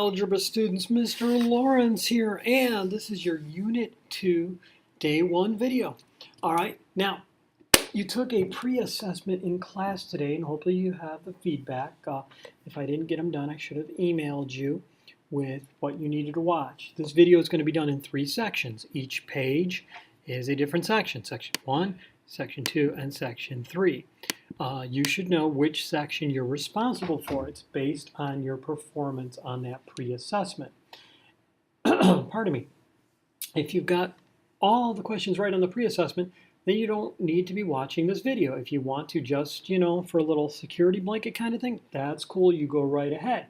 algebra students, Mr. Lawrence here, and this is your Unit 2 Day 1 video. All right, now, you took a pre-assessment in class today, and hopefully you have the feedback. If I didn't get them done, I should have emailed you with what you needed to watch. This video is going to be done in 3 sections. Each page is a different section. Section 1, Section 2, and Section 3. You should know which section you're responsible for. It's based on your performance on that pre-assessment. Pardon me. If you've got all the questions right on the pre-assessment, then you don't need to be watching this video. If you want to just, for a little security blanket kind of thing, that's cool. You go right ahead.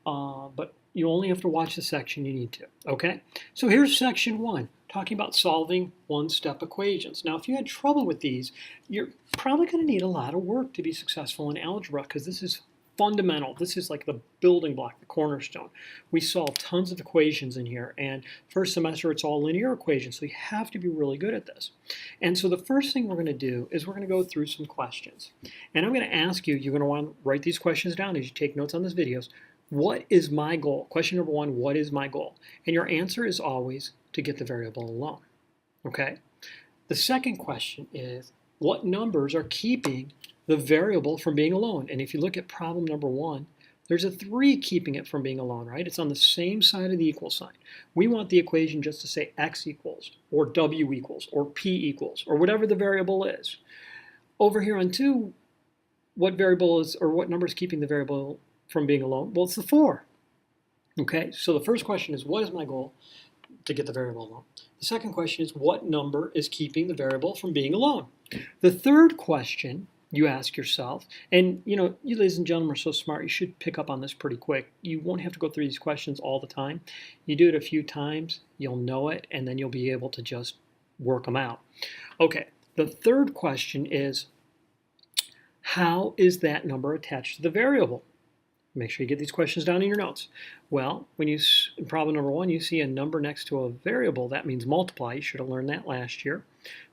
But you only have to watch the section you need to, okay? So here's section 1, talking about solving one-step equations. Now, if you had trouble with these, you're probably going to need a lot of work to be successful in algebra because this is fundamental. This is like the building block, the cornerstone. We solve tons of equations in here, and first semester it's all linear equations, so you have to be really good at this. And so the first thing we're going to do is we're going to go through some questions. And I'm going to ask you, you're going to want to write these questions down as you take notes on this videos. What is my goal? Question number 1, what is my goal? And your answer is always to get the variable alone, okay? The second question is, what numbers are keeping the variable from being alone? And if you look at problem number 1, there's a 3 keeping it from being alone, right? It's on the same side of the equal sign. We want the equation just to say x equals, or w equals, or p equals, or whatever the variable is. Over here on 2, what variable is, or what number is keeping the variable from being alone? Well, it's the 4. Okay, so the first question is, what is my goal to get the variable alone? The second question is, what number is keeping the variable from being alone? The third question you ask yourself, and you ladies and gentlemen are so smart, you should pick up on this pretty quick. You won't have to go through these questions all the time. You do it a few times, you'll know it, and then you'll be able to just work them out. Okay, the third question is, how is that number attached to the variable? Make sure you get these questions down in your notes. Well, when in problem number 1, you see a number next to a variable, that means multiply. You should have learned that last year.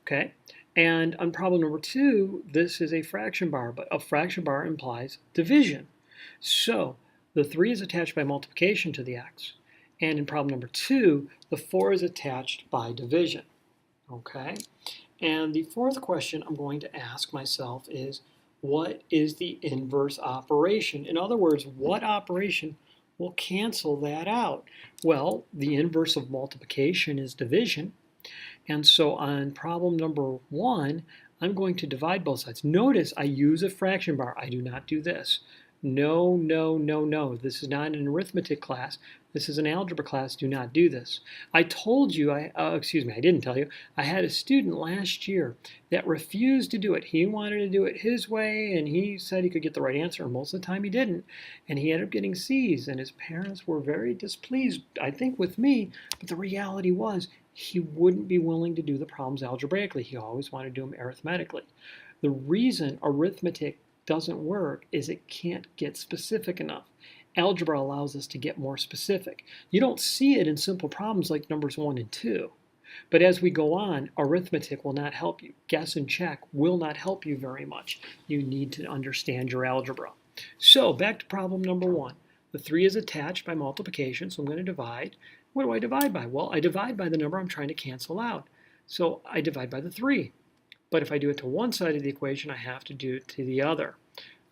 Okay. And on problem number 2, this is a fraction bar, but a fraction bar implies division. So the 3 is attached by multiplication to the x. And in problem number 2, the 4 is attached by division. Okay. And the fourth question I'm going to ask myself is, what is the inverse operation? In other words, what operation will cancel that out? Well, the inverse of multiplication is division. And so on problem number 1, I'm going to divide both sides. Notice I use a fraction bar. I do not do this. No, no, no, no. This is not an arithmetic class. This is an algebra class. Do not do this. I told you, I didn't tell you, I had a student last year that refused to do it. He wanted to do it his way, and he said he could get the right answer, and most of the time he didn't. And he ended up getting C's, and his parents were very displeased, I think, with me. But the reality was, he wouldn't be willing to do the problems algebraically. He always wanted to do them arithmetically. The reason arithmetic doesn't work is it can't get specific enough. Algebra allows us to get more specific. You don't see it in simple problems like numbers 1 and 2. But as we go on, arithmetic will not help you. Guess and check will not help you very much. You need to understand your algebra. So back to problem number 1. The 3 is attached by multiplication, so I'm going to divide. What do I divide by? Well, I divide by the number I'm trying to cancel out. So I divide by the 3. But if I do it to one side of the equation, I have to do it to the other.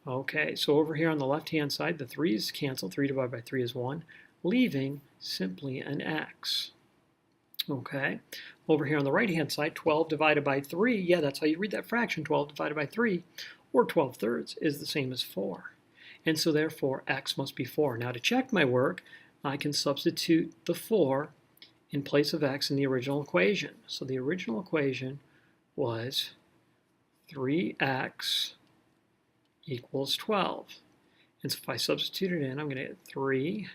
Okay, so over here on the left-hand side, the 3's cancel. 3 divided by 3 is 1, leaving simply an x. Okay, over here on the right-hand side, 12 divided by 3, yeah, that's how you read that fraction. 12 divided by 3, or 12/3, is the same as 4. And so therefore, x must be 4. Now to check my work, I can substitute the 4 in place of x in the original equation. So the original equation was 3x equals 12. And so if I substitute it in, I'm going to get 3.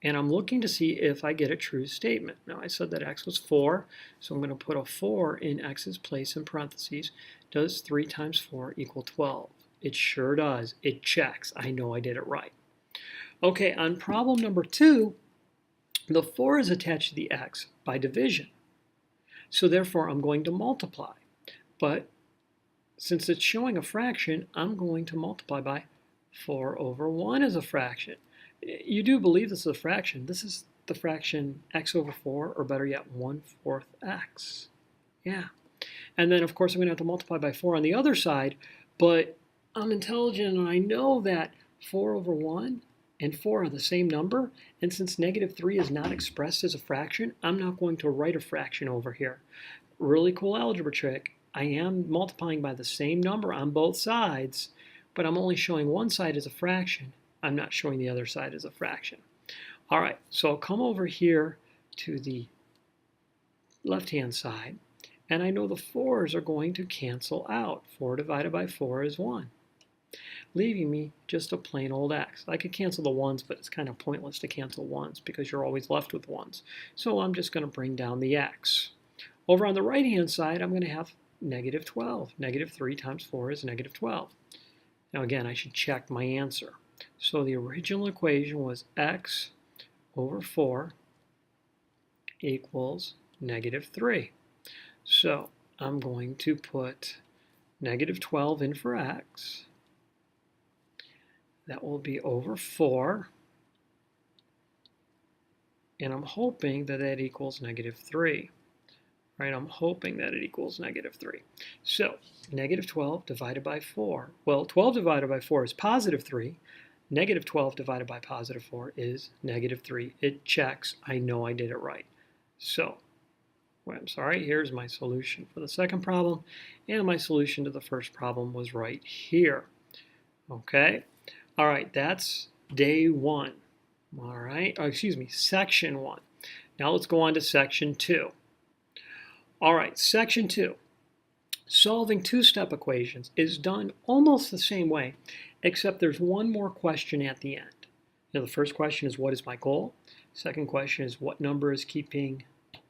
And I'm looking to see if I get a true statement. Now I said that x was 4, so I'm going to put a 4 in x's place in parentheses. Does 3 times 4 equal 12? It sure does. It checks. I know I did it right. Okay, on problem number 2, the 4 is attached to the x by division. So therefore, I'm going to multiply. But since it's showing a fraction, I'm going to multiply by 4 over 1 is a fraction. You do believe this is a fraction. This is the fraction x over 4, or better yet, 1/4 x. Yeah. And then, of course, I'm going to have to multiply by 4 on the other side, but I'm intelligent and I know that 4 over 1 and 4 are the same number, and since -3 is not expressed as a fraction, I'm not going to write a fraction over here. Really cool algebra trick. I am multiplying by the same number on both sides, but I'm only showing one side as a fraction. I'm not showing the other side as a fraction. All right, so I'll come over here to the left-hand side, and I know the 4's are going to cancel out. 4 divided by 4 is 1, leaving me just a plain old x. I could cancel the 1's, but it's kind of pointless to cancel 1's because you're always left with 1's. So I'm just going to bring down the x. Over on the right-hand side, I'm going to have -12. -3 times 4 is -12. Now again, I should check my answer. So the original equation was x over 4 equals -3. So I'm going to put -12 in for x. That will be over 4. And I'm hoping that that equals -3. Right, I'm hoping that it equals -3. So -12 divided by 4. Well, 12 divided by 4 is +3. -12 divided by +4 is -3. It checks. I know I did it right. So, well, I'm sorry, here's my solution for the second problem, and my solution to the first problem was right here. Okay? All right, that's day 1. All right, oh, excuse me, section 1. Now let's go on to section 2. All right, section 2. Solving two-step equations is done almost the same way, except there's one more question at the end. Now, the first question is, what is my goal? Second question is, what number is keeping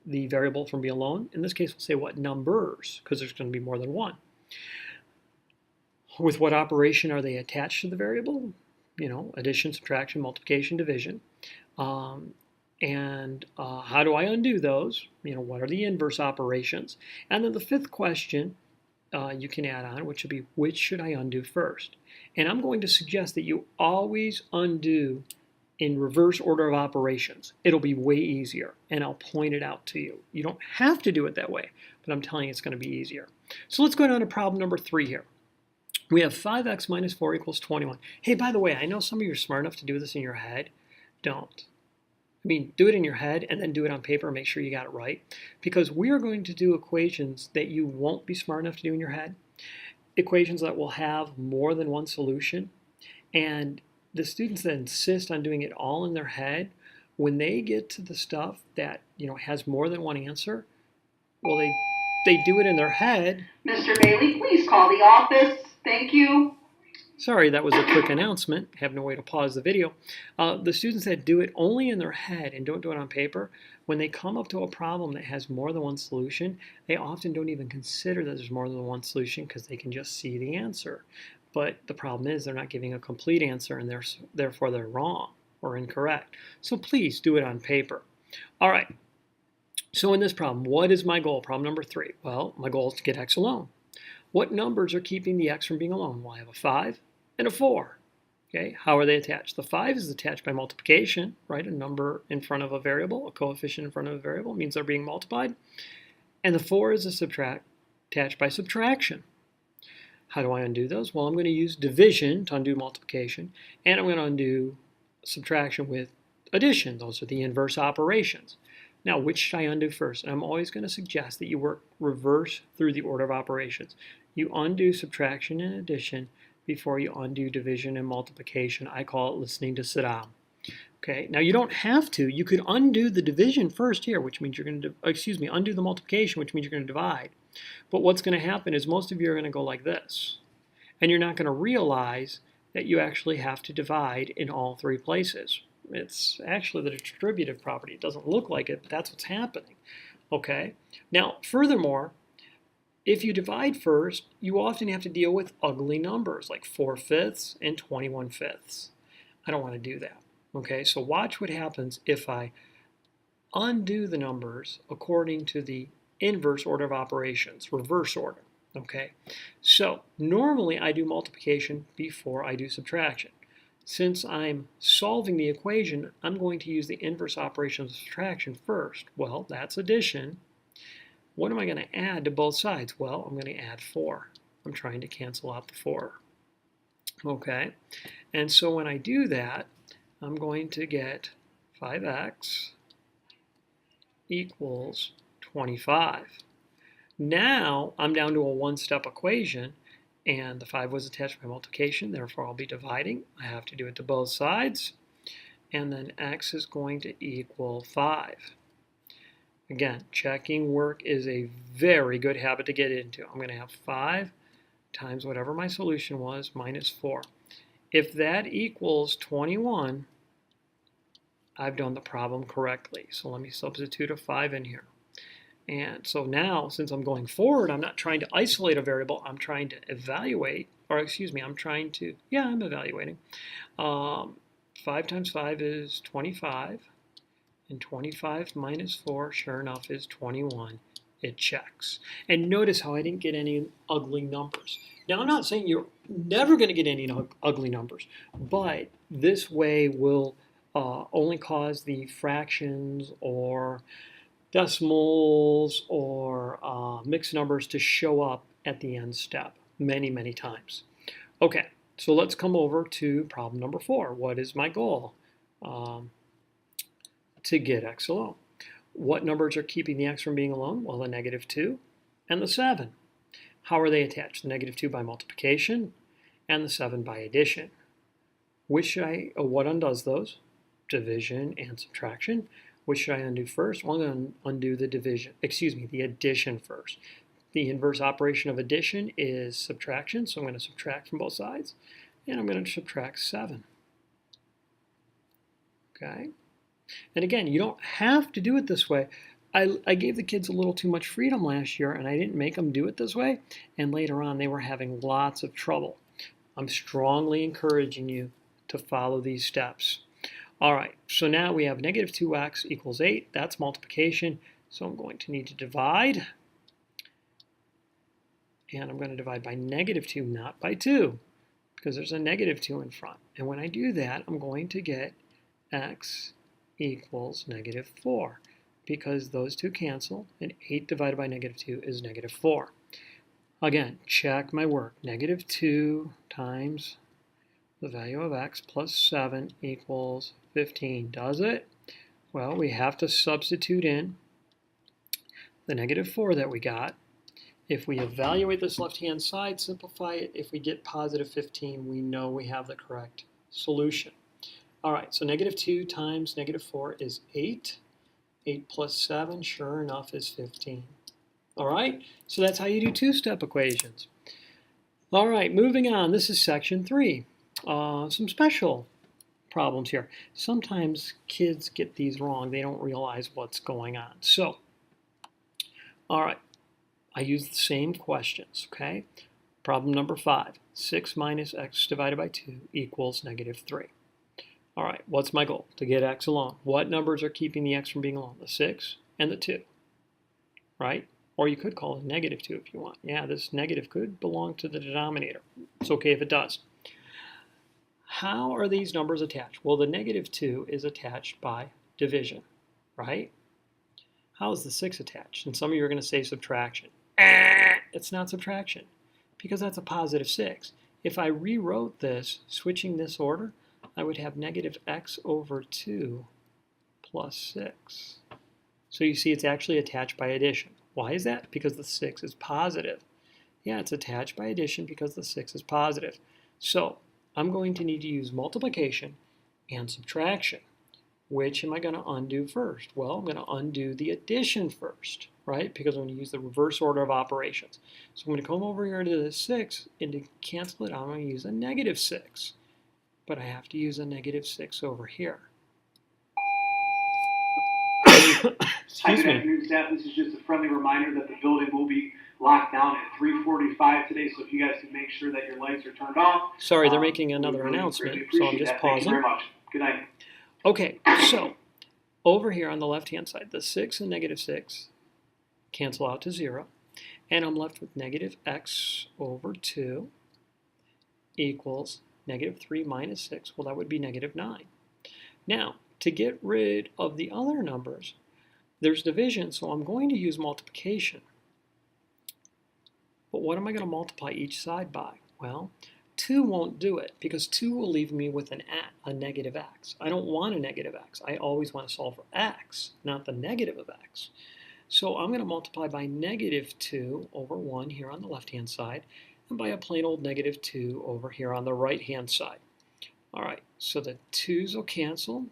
the variable from being alone? In this case, we'll say what numbers, because there's going to be more than one. With what operation are they attached to the variable? You know, addition, subtraction, multiplication, division. And how do I undo those? You know, what are the inverse operations? And then the fifth question you can add on, which would be, which should I undo first? And I'm going to suggest that you always undo in reverse order of operations. It'll be way easier, and I'll point it out to you. You don't have to do it that way, but I'm telling you it's going to be easier. So let's go down to problem number 3 here. We have 5x minus 4 equals 21. Hey, by the way, I know some of you are smart enough to do this in your head. Don't. I mean, do it in your head and then do it on paper and make sure you got it right. Because we are going to do equations that you won't be smart enough to do in your head. Equations that will have more than one solution. And the students that insist on doing it all in their head, when they get to the stuff that, you know, has more than one answer, well, they do it in their head. Mr. Bailey, please call the office. Thank you. Sorry, that was a quick announcement. I have no way to pause the video. The students that do it only in their head and don't do it on paper, when they come up to a problem that has more than one solution, they often don't even consider that there's more than one solution because they can just see the answer. But the problem is they're not giving a complete answer, and therefore they're wrong or incorrect. So please do it on paper. All right. So in this problem, what is my goal? Problem number 3. Well, my goal is to get x alone. What numbers are keeping the x from being alone? Well, I have a 5 and a 4. Okay, how are they attached? The 5 is attached by multiplication, right? A number in front of a variable, a coefficient in front of a variable means they're being multiplied. And the 4 is attached by subtraction. How do I undo those? Well, I'm going to use division to undo multiplication, and I'm going to undo subtraction with addition. Those are the inverse operations. Now, which should I undo first? And I'm always going to suggest that you work reverse through the order of operations. You undo subtraction and addition before you undo division and multiplication. I call it listening to Saddam. Okay, now you don't have to. You could undo the division first here, which means you're going to, undo the multiplication, which means you're going to divide. But what's going to happen is most of you are going to go like this. And you're not going to realize that you actually have to divide in all 3 places. It's actually the distributive property. It doesn't look like it, but that's what's happening. Okay, now furthermore, if you divide first, you often have to deal with ugly numbers like 4/5 and 21/5. I don't want to do that. Okay, so watch what happens if I undo the numbers according to the inverse order of operations, reverse order. Okay, so normally I do multiplication before I do subtraction. Since I'm solving the equation, I'm going to use the inverse operation of subtraction first. Well, that's addition. What am I going to add to both sides? Well, I'm going to add 4. I'm trying to cancel out the 4. Okay, and so when I do that, I'm going to get 5x equals 25. Now I'm down to a one-step equation, and the 5 was attached by multiplication, therefore I'll be dividing. I have to do it to both sides, and then x is going to equal 5. Again, checking work is a very good habit to get into. I'm going to have 5 times whatever my solution was minus 4. If that equals 21, I've done the problem correctly. So let me substitute a 5 in here. And so now, since I'm going forward, I'm not trying to isolate a variable. I'm trying to evaluate, or excuse me, I'm evaluating. 5 times 5 is 25. And 25 minus 4, sure enough, is 21. It checks. And notice how I didn't get any ugly numbers. Now, I'm not saying you're never going to get any ugly numbers, but this way will only cause the fractions or decimals or mixed numbers to show up at the end step many, many times. Okay, so let's come over to problem number 4. What is my goal? To get x alone. What numbers are keeping the x from being alone? Well, the negative 2 and the 7. How are they attached? The negative 2 by multiplication and the 7 by addition. What undoes those? Division and subtraction. Which should I undo first? Well, I'm going to undo the addition first. The inverse operation of addition is subtraction, so I'm going to subtract from both sides, and I'm going to subtract 7. Okay? And again, you don't have to do it this way. I gave the kids a little too much freedom last year, and I didn't make them do it this way, and later on they were having lots of trouble. I'm strongly encouraging you to follow these steps. All right, so now we have negative 2x equals 8. That's multiplication, so I'm going to need to divide. And I'm going to divide by negative 2, not by 2, because there's a negative 2 in front. And when I do that, I'm going to get x equals negative 4, because those two cancel, and 8 divided by negative 2 is negative 4. Again, check my work. Negative 2 times the value of x plus 7 equals 15. Does it? Well, we have to substitute in the negative 4 that we got. If we evaluate this left-hand side, simplify it, if we get positive 15, we know we have the correct solution. All right, so negative 2 times negative 4 is 8. 8 plus 7, sure enough, is 15. All right, so that's how you do two-step equations. All right, moving on. This is section 3. Some special problems here. Sometimes kids get these wrong. They don't realize what's going on. So, all right, I use the same questions, okay? Problem number 5. 6 minus x divided by 2 equals negative 3. All right, what's my goal? To get x alone. What numbers are keeping the x from being alone? The 6 and the 2, right? Or you could call it negative 2 if you want. Yeah, this negative could belong to the denominator. It's okay if it does. How are these numbers attached? Well, the negative 2 is attached by division, right? How is the 6 attached? And some of you are going to say subtraction. It's not subtraction, because that's a positive 6. If I rewrote this, switching this order, I would have negative x over 2 plus 6. So you see it's actually attached by addition. Why is that? Because the 6 is positive. Yeah, it's attached by addition because the 6 is positive. So I'm going to need to use multiplication and subtraction. Which am I going to undo first? Well, I'm going to undo the addition first, right? Because I'm going to use the reverse order of operations. So I'm going to come over here to the 6, and to cancel it out, I'm going to use a negative 6. But I have to use a negative 6 over here. Hi, good afternoon, staff. This is just a friendly reminder that the building will be locked down at 3:45 today, so if you guys can make sure that your lights are turned off. Sorry, they're making another announcement, so I'm just pausing. Thank you very much. Good night. Okay, so over here on the left-hand side, the 6 and negative 6 cancel out to 0. And I'm left with negative x over 2 equals negative 3 minus 6. Well, that would be negative 9. Now, to get rid of the other numbers, there's division, so I'm going to use multiplication. But what am I going to multiply each side by? Well, 2 won't do it because 2 will leave me with a negative x. I don't want a negative x. I always want to solve for x, not the negative of x. So I'm going to multiply by negative 2 over 1 here on the left-hand side and by a plain old negative 2 over here on the right-hand side. All right, so the 2's will cancel.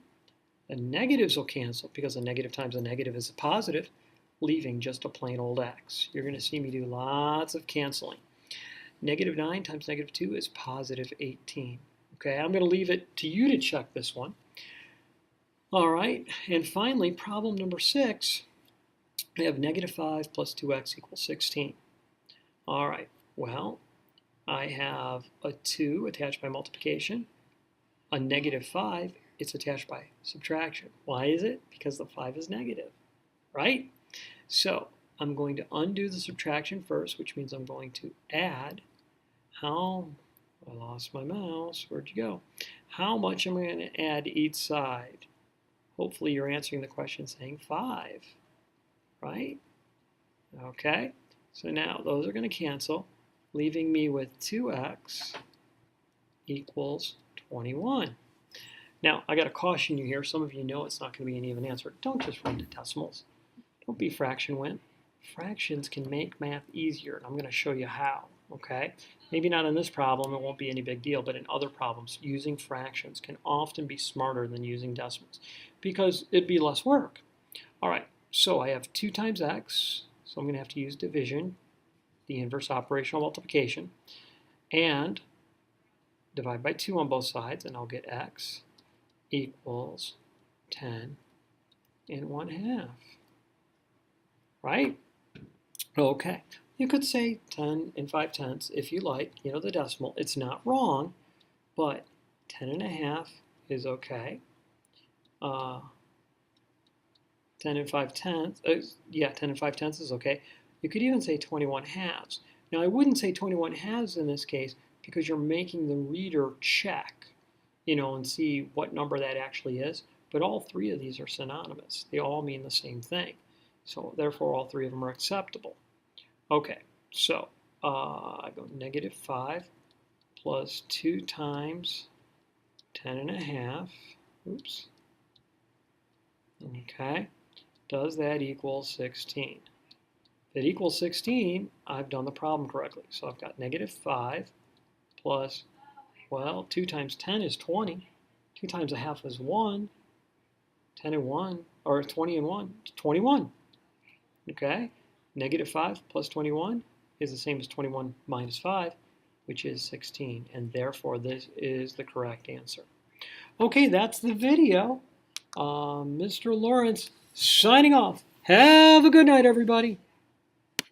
The negatives will cancel because a negative times a negative is a positive, leaving just a plain old x. You're going to see me do lots of canceling. Negative 9 times negative 2 is positive 18. Okay, I'm going to leave it to you to check this one. All right, and finally, problem number 6. I have negative 5 plus 2x equals 16. All right, well, I have a 2 attached by multiplication, a negative 5, it's attached by subtraction. Why is it? Because the 5 is negative, right? So I'm going to undo the subtraction first, which means I'm going to add I lost my mouse. Where'd you go? How much am I going to add each side? Hopefully you're answering the question saying 5, right? Okay, so now those are going to cancel, leaving me with 2x equals 21. Now, I got to caution you here. Some of you know it's not going to be an even answer. Don't just run to decimals. Don't be fraction win. Fractions can make math easier, and I'm going to show you how, okay? Maybe not in this problem, it won't be any big deal, but in other problems, using fractions can often be smarter than using decimals because it'd be less work. All right, so I have 2 times x, so I'm going to have to use division, the inverse operational multiplication, and divide by 2 on both sides, and I'll get x equals 10 and 1/2, right? Okay, you could say 10 and 5/10 if you like, you know, the decimal. It's not wrong, but 10 and 1/2 is okay. 10 and 5/10, yeah, 10 and 5/10 is okay. You could even say 21/2. Now, I wouldn't say 21/2 in this case because you're making the reader check, you know, and see what number that actually is. But all 3 of these are synonymous. They all mean the same thing. So therefore, all 3 of them are acceptable. Okay, so I go negative 5 plus 2 times 10 and 1/2. Oops. Okay, does that equal 16? If it equals 16, I've done the problem correctly. So I've got negative 5 plus, well, 2 times 10 is 20. 2 times 1/2 is 1. 10 and 1, or 20 and 1, 21. Okay, negative 5 plus 21 is the same as 21 minus 5, which is 16, and therefore this is the correct answer. Okay, that's the video. Mr. Lawrence signing off. Have a good night, everybody.